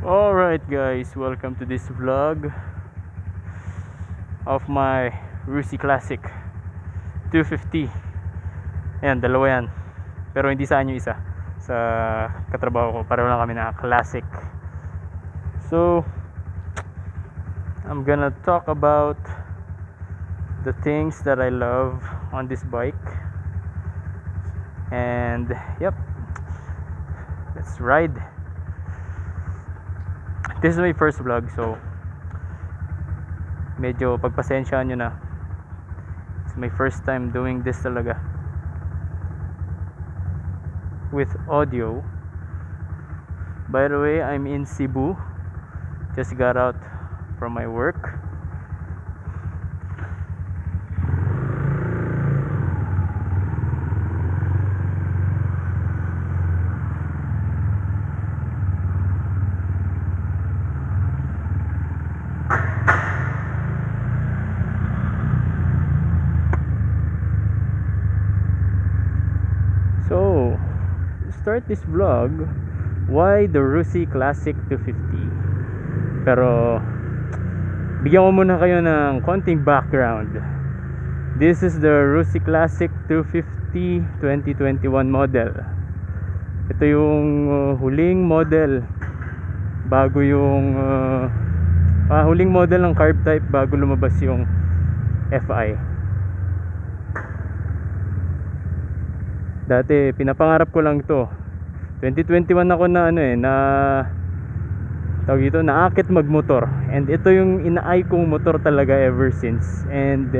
Alright guys, welcome to this vlog of my Rusi Classic 250. Ayan, dalawa yan. Pero hindi sa anyo isa. Sa katrabaho ko, pareho lang kami na Classic. So, I'm gonna talk about the things that I love on this bike. And, yep. Let's ride. This is my first vlog, so medyo pagpasensyaan nyo na. It's my first time doing this talaga with audio. By the way, I'm in Cebu. Just got out from my work. So, start this vlog, why the Rusi Classic 250? Pero bigyan ko muna kayo ng konting background. This is the Rusi Classic 250 2021 model. Ito yung huling model bago yung huling model ng carb type bago lumabas yung FI. Dati pinapangarap ko lang to. 2021 ako na tawag ito, naakit magmotor. And ito yung ina-eye kong motor talaga ever since. And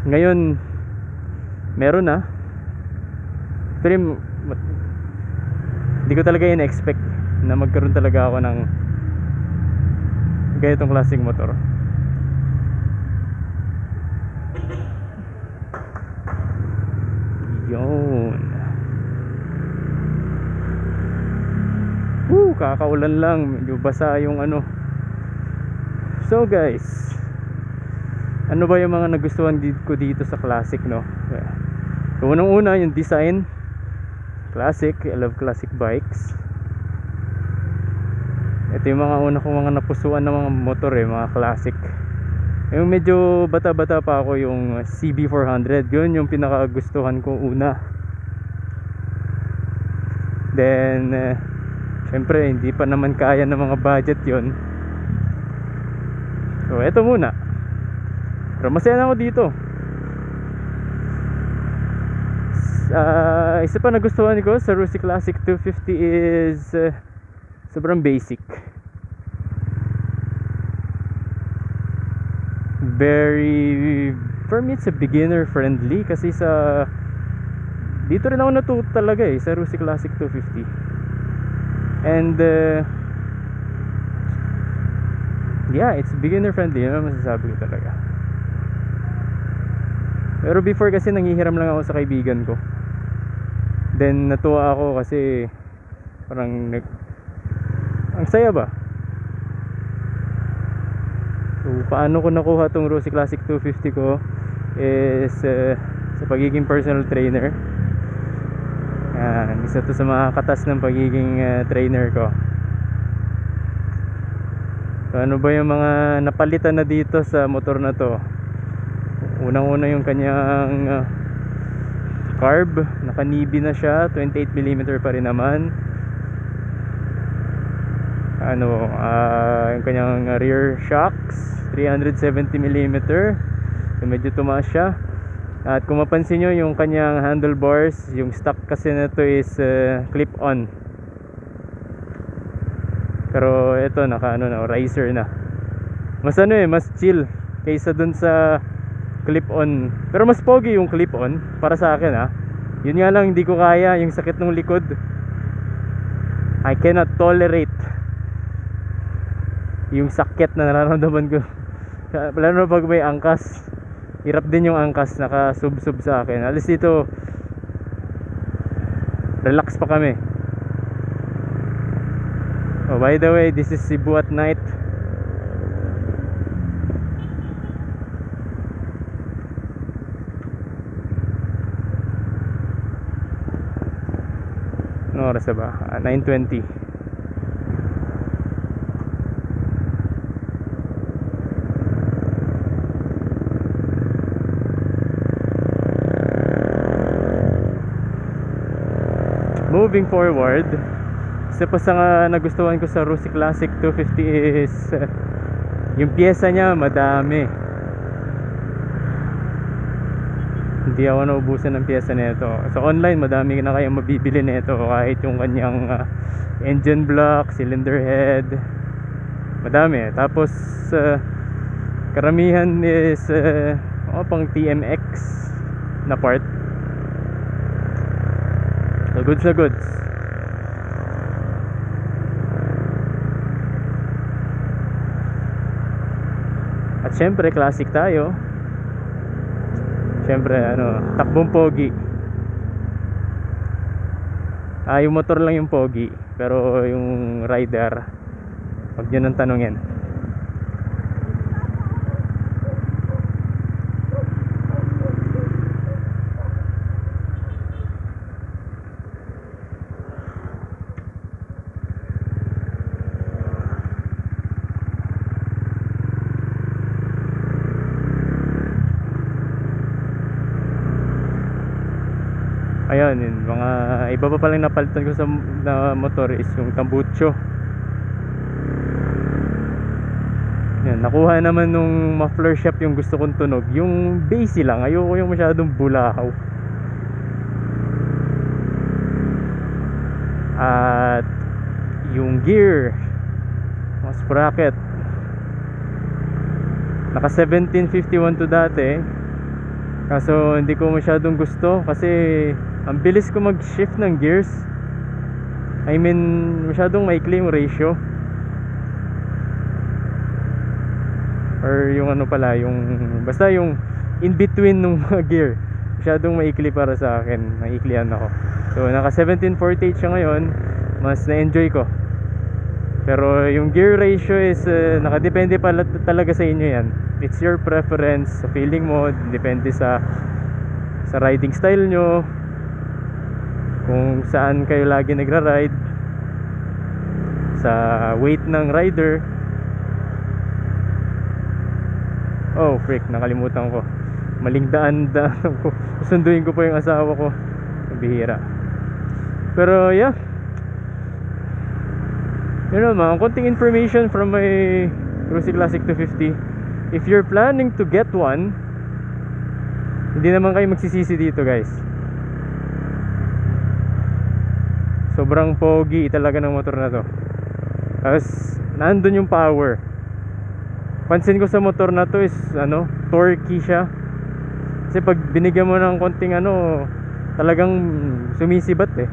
ngayon meron na. Pero hindi ko talaga in-expect na magkaroon talaga ako ng ganitong klaseng motor. Yun. Kakaulan lang, medyo basa yung So guys, ano ba yung mga nagustuhan ko dito sa Classic, no? So unang-una yung design. Classic, I love classic bikes. Ito yung mga una kong mga napusuan ng mga motor mga Classic. Yung medyo bata-bata pa ako, yung CB400, yun yung pinakagustuhan ko una. Then syempre hindi pa naman kaya ng mga budget yun. So eto muna. Pero masaya na ako dito. Isa pa nagustuhan ko sa Rusi Classic 250 is sobrang basic. For me it's a beginner friendly kasi dito rin ako natuto talaga sa Rusi Classic 250. And yeah, it's beginner friendly, yun ang masasabi ko talaga. Pero before kasi nanghihiram lang ako sa kaibigan ko. Then natuwa ako kasi parang ang saya ba. So paano ko nakuha tong Rusi Classic 250 ko is sa pagiging personal trainer. Isa to sa mga katas ng pagiging trainer ko. So ano ba yung mga napalitan na dito sa motor na to? Unang-una yung kanyang carb, naka-nibi na siya, 28mm pa rin naman. Yung kanyang rear shocks, 370mm. So medyo tumaas siya. At kung mapansin nyo yung kanyang handlebars, yung stock kasi na to is clip-on. Pero ito riser na. Mas mas chill kaysa dun sa clip-on. Pero mas pogi yung clip-on para sa akin Yun nga lang hindi ko kaya yung sakit ng likod. I cannot tolerate yung sakit na nararamdaman ko. Lalo pag may angkas. Hirap din yung angkas, naka-sub-sub sa akin. Alis dito relax pa kami. Oh, by the way, this is Cebu at night. Ano oras na ba? 9:20. moving forward, isa pa sa nagustuhan ko sa Rusi Classic 250 is yung pyesa niya madami. Hindi ako naubusan ng pyesa nito. Sa online madami na kayong mabibili nito, kahit yung kanyang engine block, cylinder head, madami. Tapos karamihan is pang TMX na part. So goods na goods. At syempre classic tayo. Syempre takbong pogi. Yung motor lang yung pogi, pero yung rider wag nyo nang tanungin. Ayun, yun, mga iba pa palang napalitan ko sa na motor is yung tambucho. Yan, nakuha naman nung muffler shop yung gusto kong tunog. Yung bassy lang, ayoko yung masyadong bulahaw. At yung gear, mga sprocket, naka 1751 to dati. Kaso hindi ko masyadong gusto kasi ang bilis ko mag-shift ng gears. I mean, masyadong maikli yung ratio. Or yung yung basta yung in between nung mga gear, masyadong maikli para sa akin. Maiklian ako. So naka 1748 siya ngayon, mas na-enjoy ko. Pero yung gear ratio is nakadepende pala talaga sa inyo yan. It's your preference, sa feeling mo, depende sa riding style nyo, kung saan kayo lagi nagra-ride, sa weight ng rider. Oh freak, nakalimutan ko, maling daan ko. Susunduin ko pa yung asawa ko, bihira. Pero yeah, yun naman, konting information from my Rusi Classic 250. If you're planning to get one, hindi naman kayo magsisisi dito guys. Sobrang pogi talaga ng motor na to. Tapos nandun yung power. Pansin ko sa motor na to is torquey siya. Kasi pag binigyan mo ng konting talagang sumisibat eh.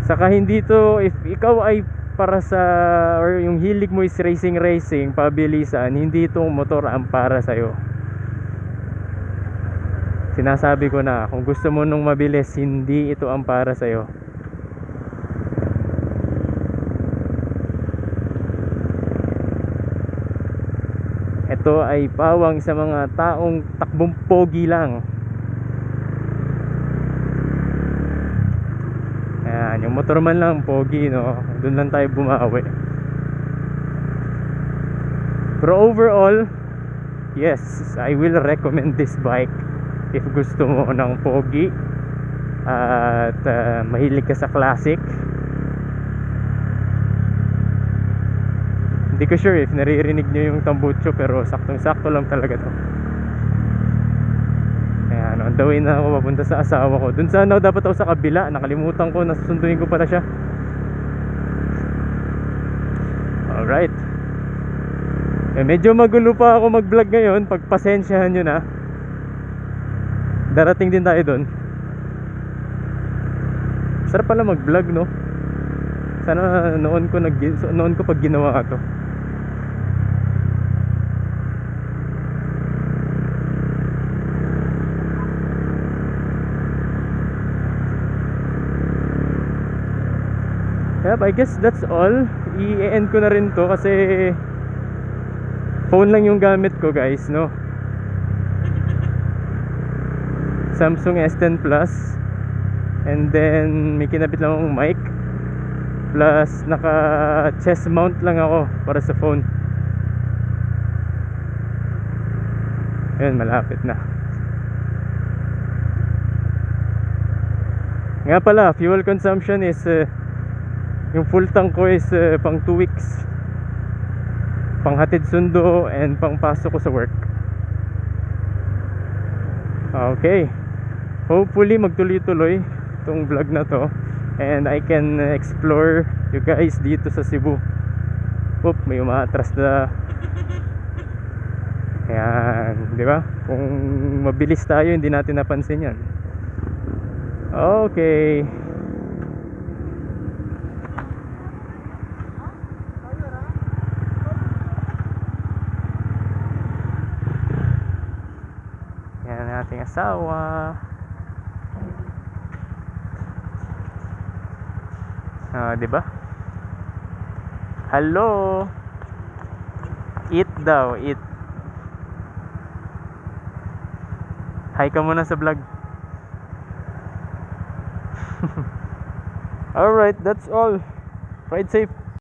Saka hindi to, if ikaw ay para sa, or yung hilig mo is racing, pabilisan, hindi itong motor ang para sa'yo. Sinasabi ko na, kung gusto mo nung mabilis, hindi ito ang para sa'yo. Ito ay pawang sa mga taong takbong pogi lang. Ayan, yung motor man lang pogi, no? Doon lang tayo bumawi. Pero overall, yes, I will recommend this bike if gusto mo ng pogi at mahilig ka sa classic. Hindi ko sure if naririnig nyo yung tambucho, pero saktong sakto lang talaga to. Ayan, on the way na ako papunta sa asawa ko. Dun sana dapat ako sa kabila, nakalimutan ko, nasusunduin ko pala siya. Alright, medyo magulo pa ako mag vlog ngayon, pagpasensyahan nyo na. Darating din tayo dun. Sarap pala mag vlog, no? Sana noon ko pag ginawa to. Yep, I guess that's all. I-end ko na rin to kasi phone lang yung gamit ko guys, no? Samsung S10 Plus. And then may kinabit lang akong mic. Plus naka chest mount lang ako para sa phone. Ayun, malapit na. Nga pala, fuel consumption is yung full tank ko is pang 2 weeks. Panghatid sundo and pang pasok ko sa work. Okay. Hopefully magtuloy-tuloy itong vlog na to and I can explore you guys dito sa Cebu. Oop, may umaatras na. Ayan, di ba? Kung mabilis tayo, hindi natin napansin yan. Okay. Yan ang ating asawa. Di ba? Hello. Eat daw, eat. Hi ka muna sa vlog. Alright, that's all. Ride safe.